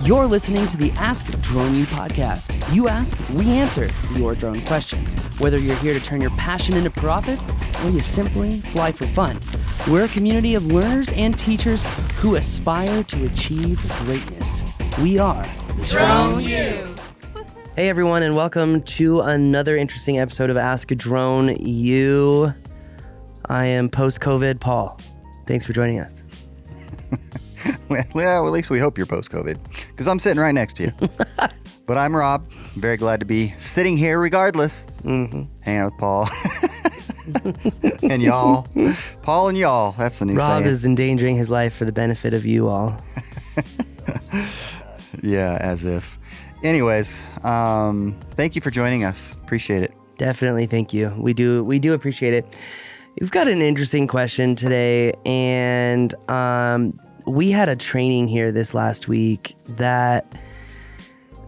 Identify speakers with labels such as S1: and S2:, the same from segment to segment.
S1: You're listening to the Ask Drone U podcast. You ask, we answer your drone questions. Whether you're here to turn your passion into profit or you simply fly for fun, we're a community of learners and teachers who aspire to achieve greatness. We are
S2: Drone U.
S1: Hey everyone, and welcome to another interesting episode of Ask Drone U. I am post-COVID Paul. Thanks for joining us.
S3: Well, at least we hope you're post-COVID, because I'm sitting right next to you. But I'm Rob. Very glad to be sitting here regardless, hanging out with Paul. And y'all. Paul and y'all. That's the new
S1: Rob
S3: saying.
S1: is endangering his life for the benefit of you all.
S3: Yeah, as if. Anyways, thank you for joining us. Appreciate it.
S1: Definitely, thank you. We do appreciate it. We've got an interesting question today, and we had a training here this last week that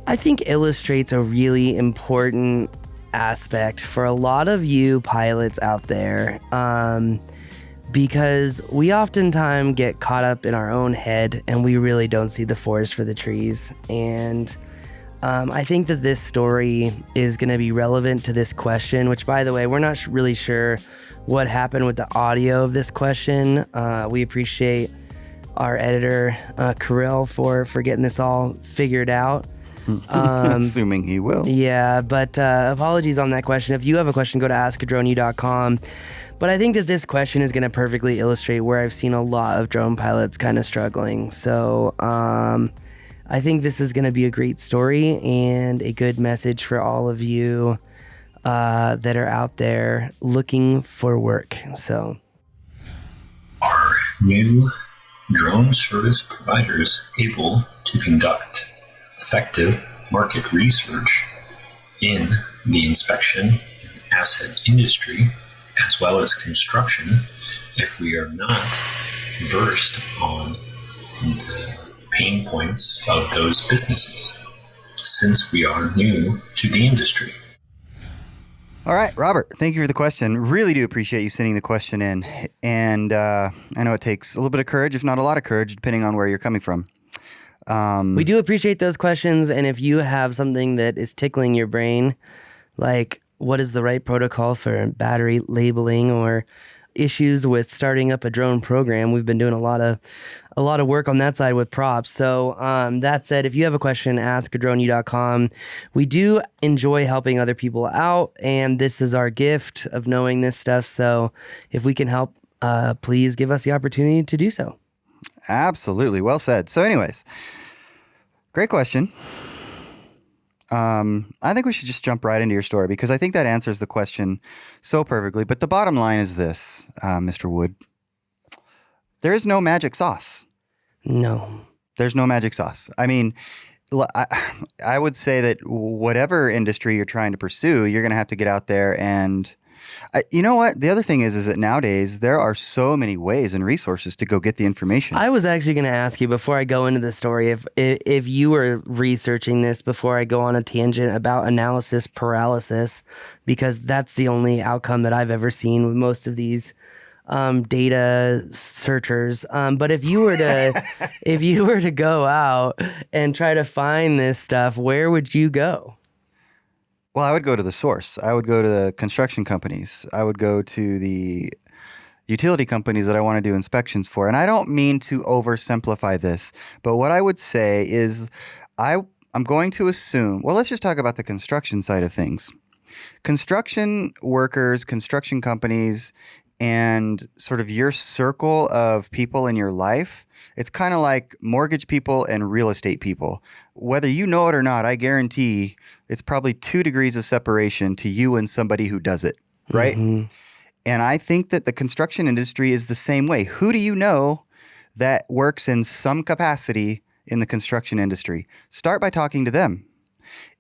S1: I think illustrates a really important aspect for a lot of you pilots out there, because we oftentimes get caught up in our own head and we really don't see the forest for the trees. And I think that this story is going to be relevant to this question, which, by the way, we're not really sure what happened with the audio of this question. We appreciate our editor, Kirill, for getting this all figured out.
S3: Assuming he will.
S1: Yeah, but apologies on that question. If you have a question, go to askadroneu.com. But I think that this question is going to perfectly illustrate where I've seen a lot of drone pilots kind of struggling. So I think this is going to be a great story and a good message for all of you that are out there looking for work. So,
S4: are new drone service providers able to conduct effective market research in the inspection and asset industry, as well as construction, if we are not versed on the pain points of those businesses, since we are new to the industry?
S3: All right, Robert, thank you for the question. Really do appreciate you sending the question in. And I know it takes a little bit of courage, if not a lot of courage, depending on where you're coming from.
S1: We do appreciate those questions. And if you have something that is tickling your brain, like what is the right protocol for battery labeling or issues with starting up a drone program, we've been doing a lot of work on that side with props. So that said, if you have a question, askadroneu.com. We do enjoy helping other people out, and this is our gift of knowing this stuff. So if we can help, please give us the opportunity to do so.
S3: Absolutely. Well said. So anyways, great question. I think we should just jump right into your story, because I think that answers the question so perfectly. But the bottom line is this, Mr. Wood. There is no magic sauce.
S1: No.
S3: There's no magic sauce. I mean, I would say that whatever industry you're trying to pursue, you're going to have to get out there and... you know what? The other thing is that nowadays there are so many ways and resources to go get the information.
S1: I was actually going to ask you before I go into the story if you were researching this before I go on a tangent about analysis paralysis, because that's the only outcome that I've ever seen with most of these data searchers. But if you were to go out and try to find this stuff, where would you go?
S3: Well, I would go to the source. I would go to the construction companies. I would go to the utility companies that I want to do inspections for. And I don't mean to oversimplify this, but what I would say is I'm going to assume, well, let's just talk about the construction side of things. Construction workers, construction companies, and sort of your circle of people in your life, it's kind of like mortgage people and real estate people. Whether you know it or not, I guarantee it's probably 2 degrees of separation to you and somebody who does it, right? Mm-hmm. And I think that the construction industry is the same way. Who do you know that works in some capacity in the construction industry? Start by talking to them.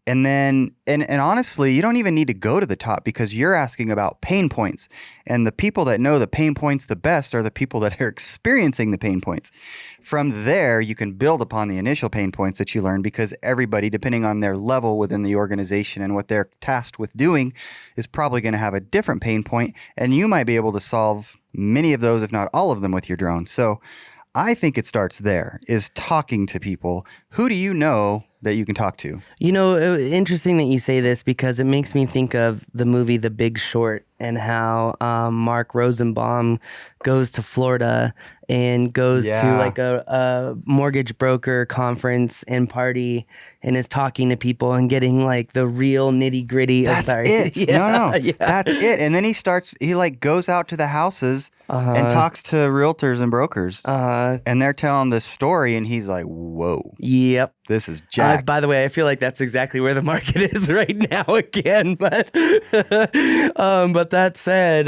S3: And then, and honestly, you don't even need to go to the top, because you're asking about pain points. And the people that know the pain points the best are the people that are experiencing the pain points. From there, you can build upon the initial pain points that you learn, because everybody, depending on their level within the organization and what they're tasked with doing, is probably going to have a different pain point. And you might be able to solve many of those, if not all of them, with your drone. So I think it starts there, is talking to people. Who do you know that you can talk to?
S1: You know, interesting that you say this because it makes me think of the movie The Big Short and how Mark Rosenbaum goes to Florida and goes to like a mortgage broker conference and party and is talking to people and getting like the real nitty gritty.
S3: That's it.
S1: Yeah,
S3: No, that's it. And then he like goes out to the houses and talks to realtors and brokers. And they're telling this story and he's like, whoa.
S1: Yep.
S3: This is Jack.
S1: By the way, I feel like that's exactly where the market is right now again. But but that said,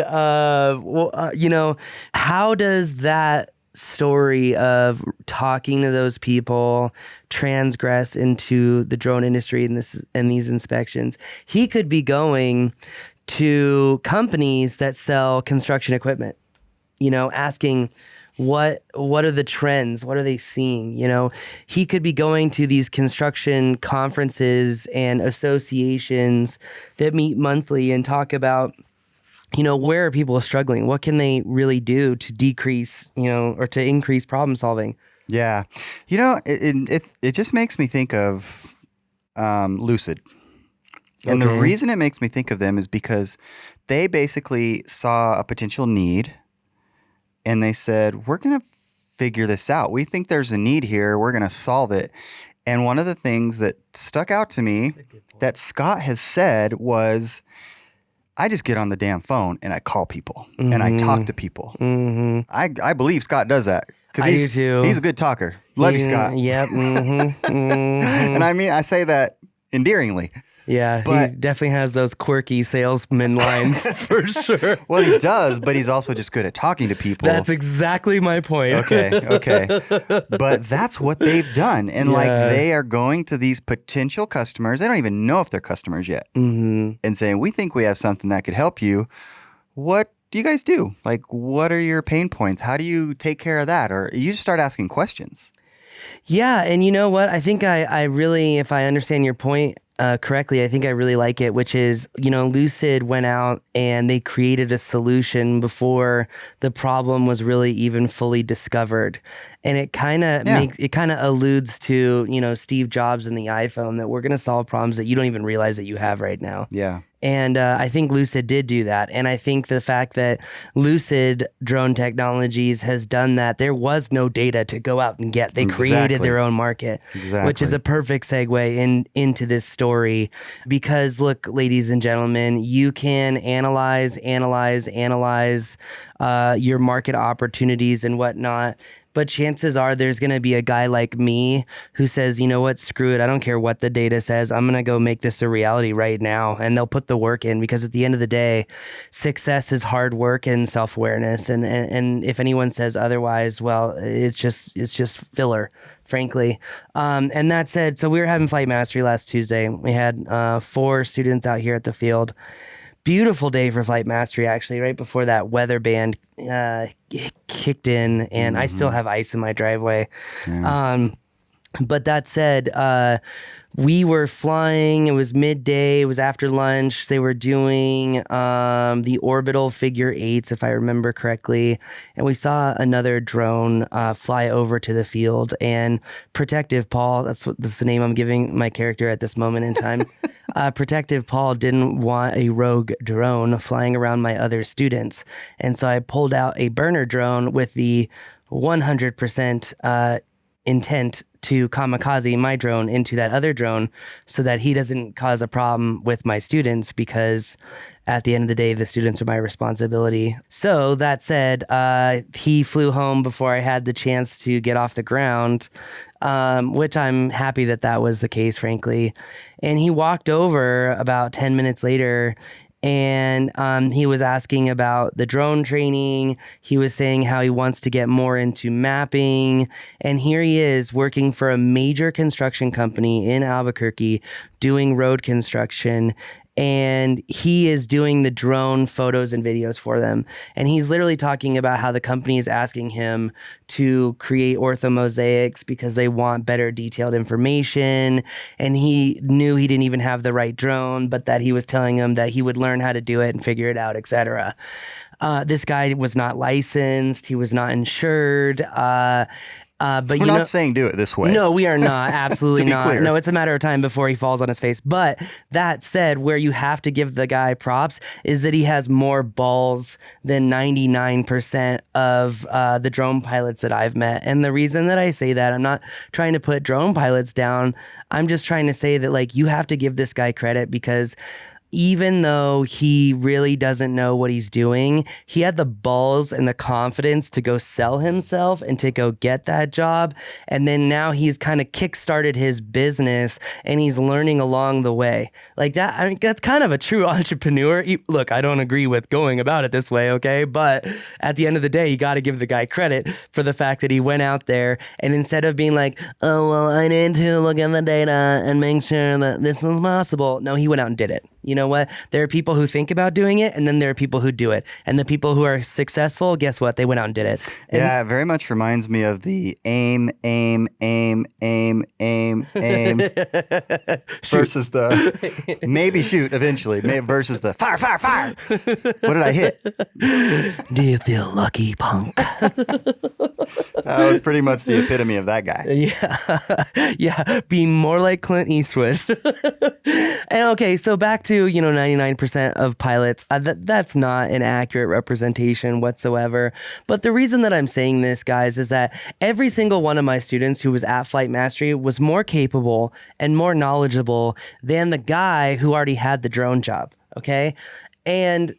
S1: you know, how does that story of talking to those people transgress into the drone industry and these inspections? He could be going to companies that sell construction equipment, you know, asking, what are the trends? What are they seeing? You know, he could be going to these construction conferences and associations that meet monthly and talk about, you know, where are people struggling? What can they really do to decrease, you know, or to increase problem solving?
S3: Yeah. You know, it just makes me think of Lucid. And the reason it makes me think of them is because they basically saw a potential need. And they said, we're going to figure this out. We think there's a need here. We're going to solve it. And one of the things that stuck out to me that Scott has said was, I just get on the damn phone and I call people and I talk to people. I believe Scott does that.
S1: I do too.
S3: He's a good talker. Love you, Scott.
S1: Yep.
S3: And I mean, I say that endearingly.
S1: Yeah,
S3: but
S1: he definitely has those quirky salesman lines for sure.
S3: Well, he does, but he's also just good at talking to people.
S1: That's exactly my point.
S3: Okay. But that's what they've done. And like they are going to these potential customers. They don't even know if they're customers yet. And saying, we think we have something that could help you. What do you guys do? Like, what are your pain points? How do you take care of that? Or you just start asking questions.
S1: Yeah. And you know what? I think I really, if I understand your point correctly, I think I really like it, which is, you know, Lucid went out and they created a solution before the problem was really even fully discovered. And it kind of alludes to, you know, Steve Jobs and the iPhone, that we're going to solve problems that you don't even realize that you have right now.
S3: Yeah.
S1: And I think Lucid did do that. And I think the fact that Lucid Drone Technologies has done that, there was no data to go out and get. They created their own market, which is a perfect segue into this story. Because look, ladies and gentlemen, you can analyze your market opportunities and whatnot. But chances are there's going to be a guy like me who says, you know what, screw it. I don't care what the data says. I'm going to go make this a reality right now. And they'll put the work in, because at the end of the day, success is hard work and self-awareness. And if anyone says otherwise, well, it's just filler, frankly. And that said, so we were having Flight Mastery last Tuesday. We had 4 students out here at the field. Beautiful day for Flight Mastery, actually, right before that weather band kicked in, and I still have ice in my driveway. Yeah. But that said, we were flying. It was midday. It was after lunch. They were doing the orbital figure 8s, if I remember correctly. And we saw another drone fly over to the field. And Protective Paul, that's the name I'm giving my character at this moment in time. Protective Paul didn't want a rogue drone flying around my other students. And so I pulled out a burner drone with the 100% intent to kamikaze my drone into that other drone so that he doesn't cause a problem with my students, because at the end of the day, the students are my responsibility. So that said, he flew home before I had the chance to get off the ground, which I'm happy that was the case, frankly. And he walked over about 10 minutes later, and he was asking about the drone training. He was saying how he wants to get more into mapping. And here he is working for a major construction company in Albuquerque doing road construction. And he is doing the drone photos and videos for them. And he's literally talking about how the company is asking him to create orthomosaics because they want better detailed information. And he knew he didn't even have the right drone, but that he was telling him that he would learn how to do it and figure it out, etc. This guy was not licensed. He was not insured. But
S3: we're not saying do it this way.
S1: No, we are not. Absolutely
S3: To be
S1: not.
S3: clear.
S1: No, it's a matter of time before he falls on his face. But that said, where you have to give the guy props is that he has more balls than 99% of the drone pilots that I've met. And the reason that I say that, I'm not trying to put drone pilots down. I'm just trying to say that, like, you have to give this guy credit because even though he really doesn't know what he's doing, he had the balls and the confidence to go sell himself and to go get that job. And then now he's kind of kickstarted his business and he's learning along the way. Like that, I mean, that's kind of a true entrepreneur. Look, I don't agree with going about it this way, okay? But at the end of the day, you got to give the guy credit for the fact that he went out there and instead of being like, oh, well, I need to look at the data and make sure that this is possible. No, he went out and did it. You know what? There are people who think about doing it, and then there are people who do it. And the people who are successful, guess what? They went out and did it. And
S3: yeah, it very much reminds me of the aim versus the maybe shoot eventually versus the fire. What did I hit?
S1: Do you feel lucky, punk?
S3: That was pretty much the epitome of that guy.
S1: Yeah. Yeah. Be more like Clint Eastwood. And okay, so back to, 99% of pilots, that's not an accurate representation whatsoever. But the reason that I'm saying this, guys, is that every single one of my students who was at Flight Mastery was more capable and more knowledgeable than the guy who already had the drone job. Okay. And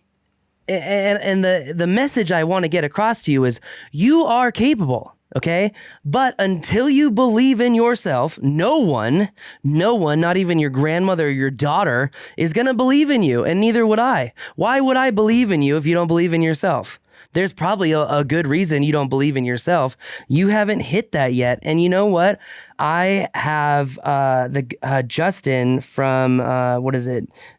S1: the message I want to get across to you is you are capable. Okay. But until you believe in yourself, no one, not even your grandmother or your daughter is going to believe in you. And neither would I. Why would I believe in you if you don't believe in yourself? There's probably a good reason you don't believe in yourself. You haven't hit that yet. And you know what? I have Justin from,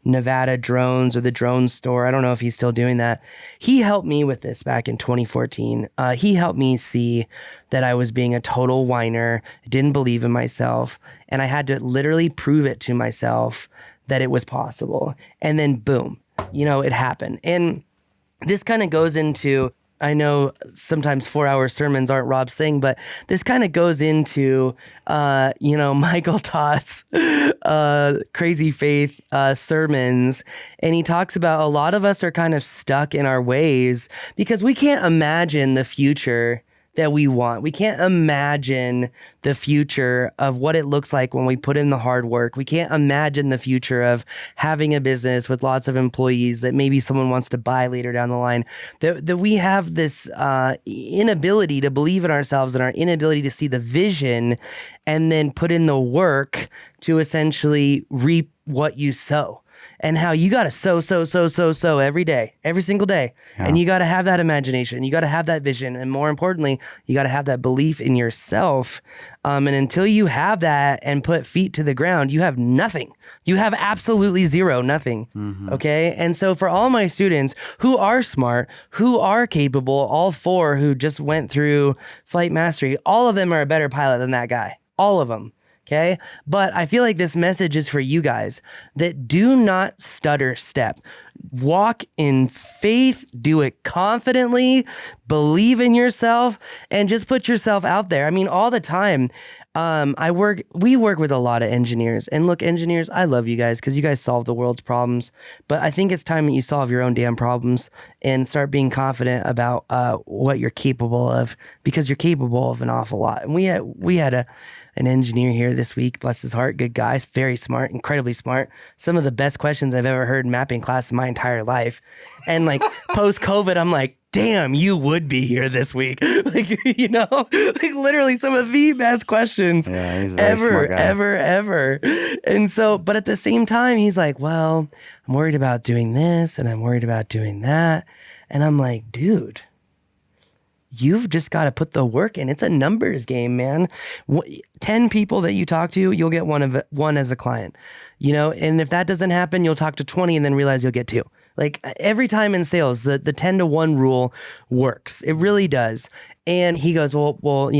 S1: Nevada Drones or the Drone Store. I don't know if he's still doing that. He helped me with this back in 2014. He helped me see that I was being a total whiner, didn't believe in myself, and I had to literally prove it to myself that it was possible. And then boom, it happened. And this kind of goes into, I know sometimes 4-hour sermons aren't Rob's thing, but this kind of goes into, Michael Todd's Crazy Faith sermons. And he talks about a lot of us are kind of stuck in our ways because we can't imagine the future that we want. We can't imagine the future of what it looks like when we put in the hard work. We can't imagine the future of having a business with lots of employees that maybe someone wants to buy later down the line. That we have this inability to believe in ourselves and our inability to see the vision and then put in the work to essentially reap what you sow. And how you got to sow every day, every single day. Yeah. And you got to have that imagination. You got to have that vision. And more importantly, you got to have that belief in yourself. And until you have that and put feet to the ground, you have nothing. You have absolutely zero, nothing. Mm-hmm. Okay. And so for all my students who are smart, who are capable, all 4 who just went through Flight Mastery, all of them are a better pilot than that guy. All of them. Okay. But I feel like this message is for you guys that do not stutter step. Walk in faith, do it confidently, believe in yourself, and just put yourself out there. I mean, all the time, we work with a lot of engineers. And look, engineers, I love you guys because you guys solve the world's problems. But I think it's time that you solve your own damn problems and start being confident about what you're capable of, because you're capable of an awful lot. And we had an engineer here this week, bless his heart, good guy, very smart, incredibly smart. Some of the best questions I've ever heard in mapping class in my entire life. And like post-COVID, I'm like, damn, you would be here this week. Like, literally some of the best questions ever. And so, but at the same time, he's like, well, I'm worried about doing this and I'm worried about doing that. And I'm like, dude, you've just got to put the work in. It's a numbers game, man. 10 people that you talk to, you'll get one as a client, and if that doesn't happen, you'll talk to 20 and then realize you'll get 2. Like every time in sales, the 10-to-1 rule works. It really does. And he goes, well,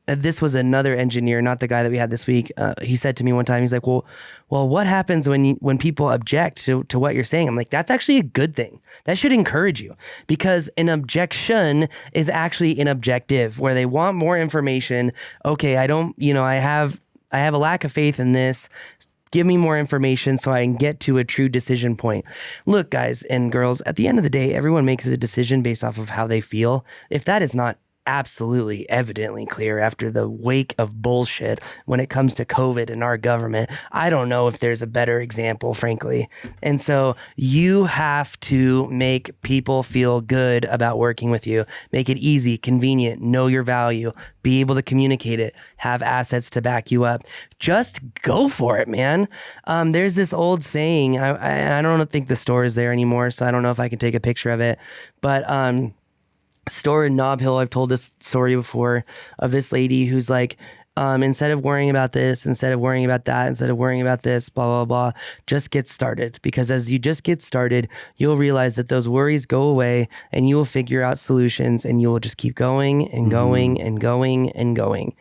S1: this was another engineer, not the guy that we had this week. He said to me one time, he's like, well, what happens when people object to what you're saying? I'm like, that's actually a good thing. That should encourage you, because an objection is actually an objective where they want more information. Okay, I have a lack of faith in this. Give me more information so I can get to a true decision point. Look, guys and girls, at the end of the day, everyone makes a decision based off of how they feel. If that is not absolutely evidently clear after the wake of bullshit when it comes to COVID and our government, I don't know if there's a better example, frankly. And so you have to make people feel good about working with you. Make it easy, convenient, know your value, be able to communicate it, have assets to back you up. Just go for it, man. There's this old saying, I don't think the store is there anymore, so I don't know if I can take a picture of it, but store in Nob Hill, I've told this story before of this lady who's like, instead of worrying about this, instead of worrying about that, instead of worrying about this, blah, blah, blah, just get started. Because as you just get started, you'll realize that those worries go away and you will figure out solutions and you will just keep going and going and going and going.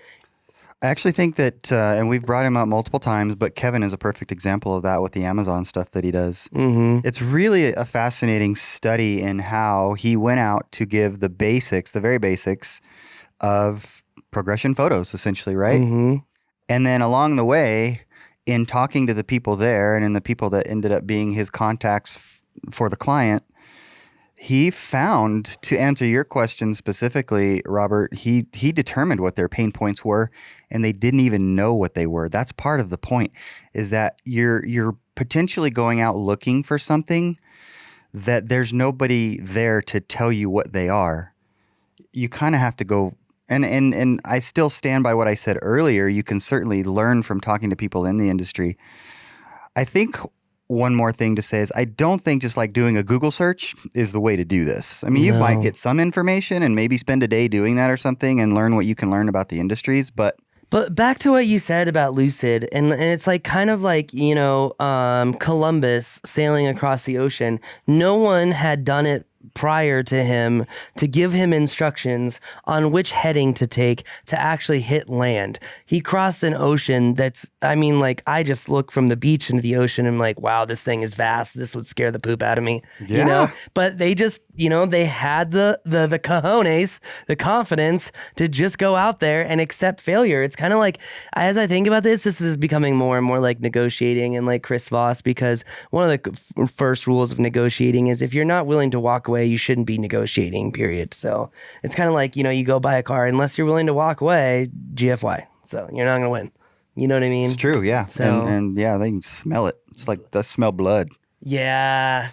S3: I actually think that, and we've brought him up multiple times, but Kevin is a perfect example of that with the Amazon stuff that he does. Mm-hmm. It's really a fascinating study in how he went out to give the basics, the very basics of progression photos, essentially, right? Mm-hmm. And then along the way, in talking to the people there and in the people that ended up being his contacts for the client, he found, to answer your question specifically, Robert, he determined what their pain points were, and they didn't even know what they were. That's part of the point, is that you're potentially going out looking for something that there's nobody there to tell you what they are. You kind of have to go, and I still stand by what I said earlier. You can certainly learn from talking to people in the industry. I think one more thing to say is I don't think just like doing a Google search is the way to do this. I mean, you might get some information and maybe spend a day doing that or something and learn what you can learn about the industries, but
S1: back to what you said about Lucid, and it's like kind of like, Columbus sailing across the ocean. No one had done it prior to him to give him instructions on which heading to take to actually hit land. He crossed an ocean that's, I just look from the beach into the ocean and I'm like, wow, this thing is vast. This would scare the poop out of me.
S3: Yeah.
S1: But they just, they had the cojones, the confidence to just go out there and accept failure. It's kind of like, as I think about this is becoming more and more like negotiating and like Chris Voss, because one of the first rules of negotiating is if you're not willing to walk away, you shouldn't be negotiating, period. So it's kind of like, you go buy a car, unless you're willing to walk away, GFY. So you're not going to win. You know what I mean?
S3: It's true, yeah.
S1: So,
S3: and yeah, they can smell it. It's like they smell blood.
S1: Yeah.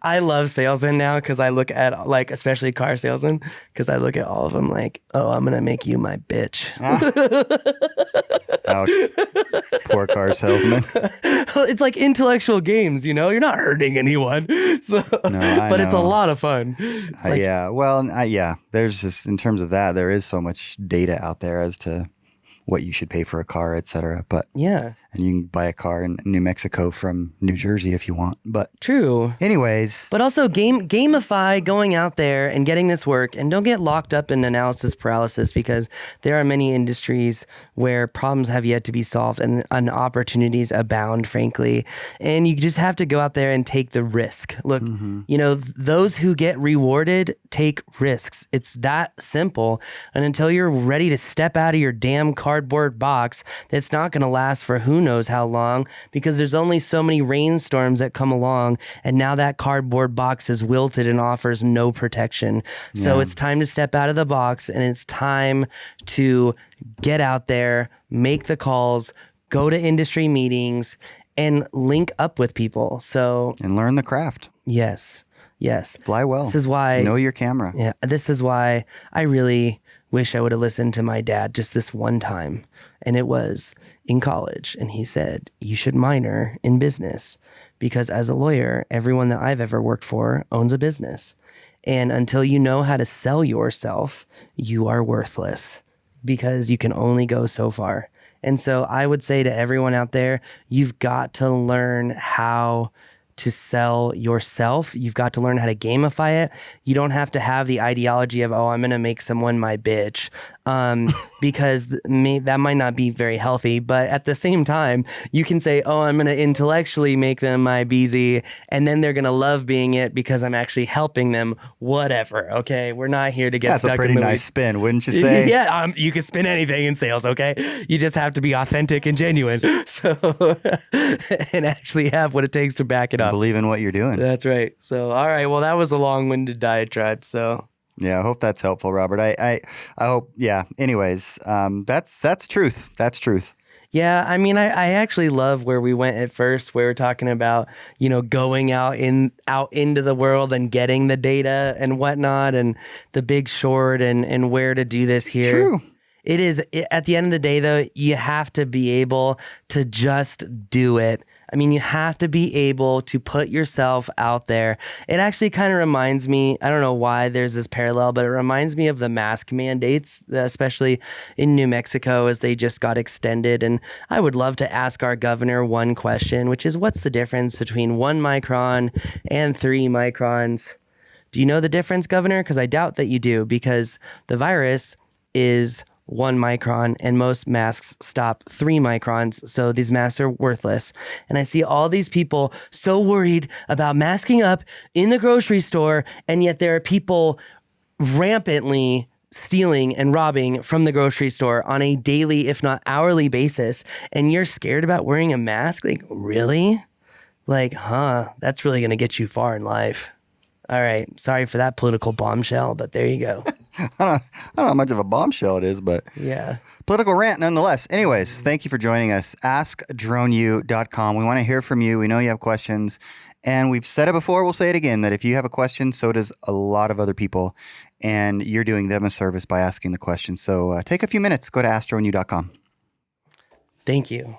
S1: I love salesmen now because I look at, like, especially car salesmen, because I look at all of them like, oh, I'm going to make you my bitch.
S3: Ouch. Poor car salesman.
S1: It's like intellectual games, you're not hurting anyone. So, but it's a lot of fun. There's just, in terms of that, there is so much data out there as to what you should pay for a car, et cetera. But yeah.
S3: And you can buy a car in New Mexico from New Jersey if you want. But
S1: true.
S3: Anyways.
S1: But also gamify going out there and getting this work, and don't get locked up in analysis paralysis, because there are many industries where problems have yet to be solved and opportunities abound, frankly. And you just have to go out there and take the risk. Look, those who get rewarded take risks. It's that simple. And until you're ready to step out of your damn cardboard box, that's not going to last for who knows how long, because there's only so many rainstorms that come along, and now that cardboard box is wilted and offers no protection. So it's time to step out of the box, and it's time to get out there, make the calls, go to industry meetings, and link up with people. And
S3: learn the craft.
S1: Yes.
S3: Fly well.
S1: This is why.
S3: Know your camera.
S1: Yeah. This is why I really wish I would have listened to my dad just this one time. And it was in college. And he said, you should minor in business, because as a lawyer, everyone that I've ever worked for owns a business. And until you know how to sell yourself, you are worthless, because you can only go so far. And so I would say to everyone out there, you've got to learn how to sell yourself. You've got to learn how to gamify it. You don't have to have the ideology of, oh, I'm going to make someone my bitch, because that might not be very healthy. But at the same time, you can say, oh, I'm going to intellectually make them my BZ, and then they're going to love being it because I'm actually helping them. Whatever. Okay, we're not here to get
S3: That's
S1: stuck
S3: a pretty
S1: in the
S3: nice
S1: weeds.
S3: spin, wouldn't you say?
S1: Yeah, you can spin anything in sales, okay? You just have to be authentic and genuine. So, and actually have what it takes to back it up.
S3: Believe in what you're doing.
S1: That's right. So, all right. Well, that was a long-winded diatribe. So,
S3: yeah, I hope that's helpful, Robert. I hope. Yeah. Anyways, that's truth. That's truth.
S1: yeah, I mean, I actually love where we went at first, where we're talking about, going out into the world and getting the data and whatnot, and the Big Short and where to do this here.
S3: True.
S1: It is, at the end of the day, though, you have to be able to just do it. I mean, you have to be able to put yourself out there. It actually kind of reminds me, I don't know why there's this parallel, but it reminds me of the mask mandates, especially in New Mexico, as they just got extended. And I would love to ask our governor one question, which is, what's the difference between 1 micron and 3 microns? Do you know the difference, Governor? Because I doubt that you do, because the virus is 1 micron and most masks stop 3 microns. So these masks are worthless. And I see all these people so worried about masking up in the grocery store. And yet there are people rampantly stealing and robbing from the grocery store on a daily, if not hourly basis. And you're scared about wearing a mask? Like, really? Like, that's really going to get you far in life. All right. Sorry for that political bombshell, but there you go.
S3: I don't know how much of a bombshell it is, but
S1: Yeah.
S3: political rant nonetheless. Anyways, thank you for joining us. AskDroneU.com. We want to hear from you. We know you have questions. And we've said it before, we'll say it again, that if you have a question, so does a lot of other people. And you're doing them a service by asking the question. So take a few minutes. Go to AskDroneU.com.
S1: Thank you.